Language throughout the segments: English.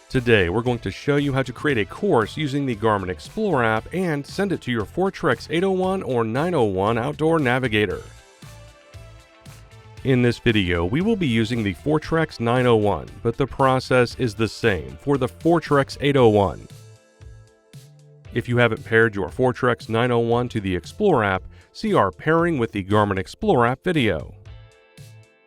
Today, we're going to show you how to create a course using the Garmin Explore app and send it to your Foretrex 801 or 901 outdoor navigator. In this video, we will be using the Foretrex 901, but the process is the same for the Foretrex 801. If you haven't paired your Foretrex 901 to the Explore app, see our pairing with the Garmin Explore app video.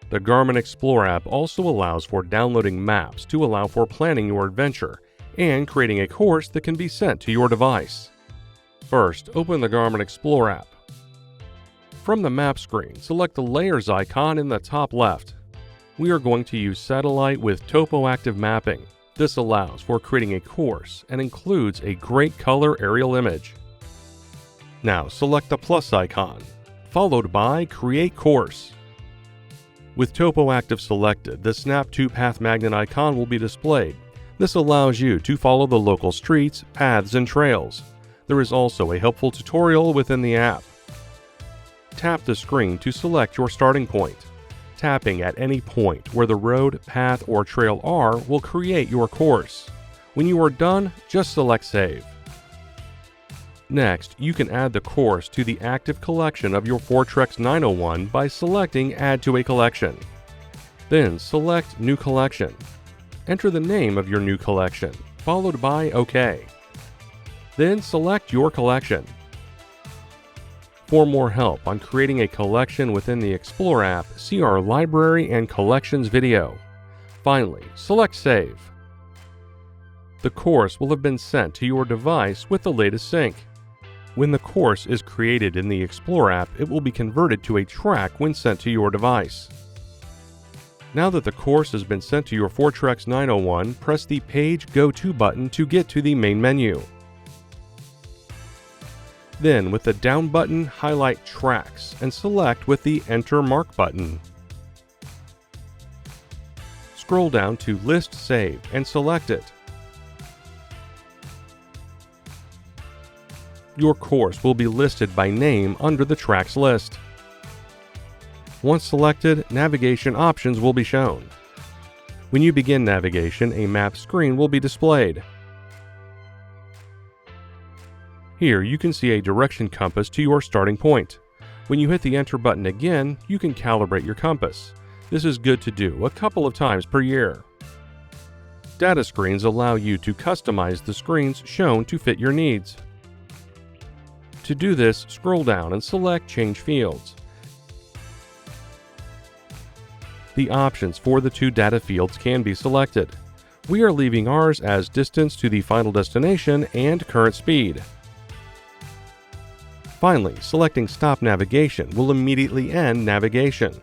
The Garmin Explore app also allows for downloading maps to allow for planning your adventure and creating a course that can be sent to your device. First, open the Garmin Explore app. From the map screen, select the layers icon in the top left. We are going to use satellite with topo active mapping. This allows for creating a course and includes a great color aerial image. Now select the plus icon, followed by Create Course. With Topo Active selected, the Snap to Path magnet icon will be displayed. This allows you to follow the local streets, paths, and trails. There is also a helpful tutorial within the app. Tap the screen to select your starting point. Tapping at any point where the road, path, or trail are will create your course. When you are done, just select Save. Next, you can add the course to the active collection of your Foretrex 901 by selecting Add to a Collection. Then select New Collection. Enter the name of your new collection, followed by OK. Then select your collection. For more help on creating a collection within the Explore app, see our Library and Collections video. Finally, select Save. The course will have been sent to your device with the latest sync. When the course is created in the Explore app, it will be converted to a track when sent to your device. Now that the course has been sent to your Foretrex 901, press the Page Go To button to get to the main menu. Then, with the down button, highlight Tracks and select with the Enter Mark button. Scroll down to List Saved and select it. Your course will be listed by name under the tracks list. Once selected, navigation options will be shown. When you begin navigation, a map screen will be displayed. Here you can see a direction compass to your starting point. When you hit the Enter button again, you can calibrate your compass. This is good to do a couple of times per year. Data screens allow you to customize the screens shown to fit your needs. To do this, scroll down and select Change Fields. The options for the two data fields can be selected. We are leaving ours as distance to the final destination and current speed. Finally, selecting Stop Navigation will immediately end navigation.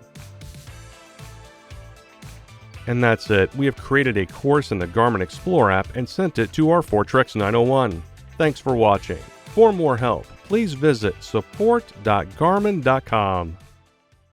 And that's it. We have created a course in the Garmin Explore app and sent it to our Foretrex 901. Thanks for watching. For more help, please visit support.garmin.com.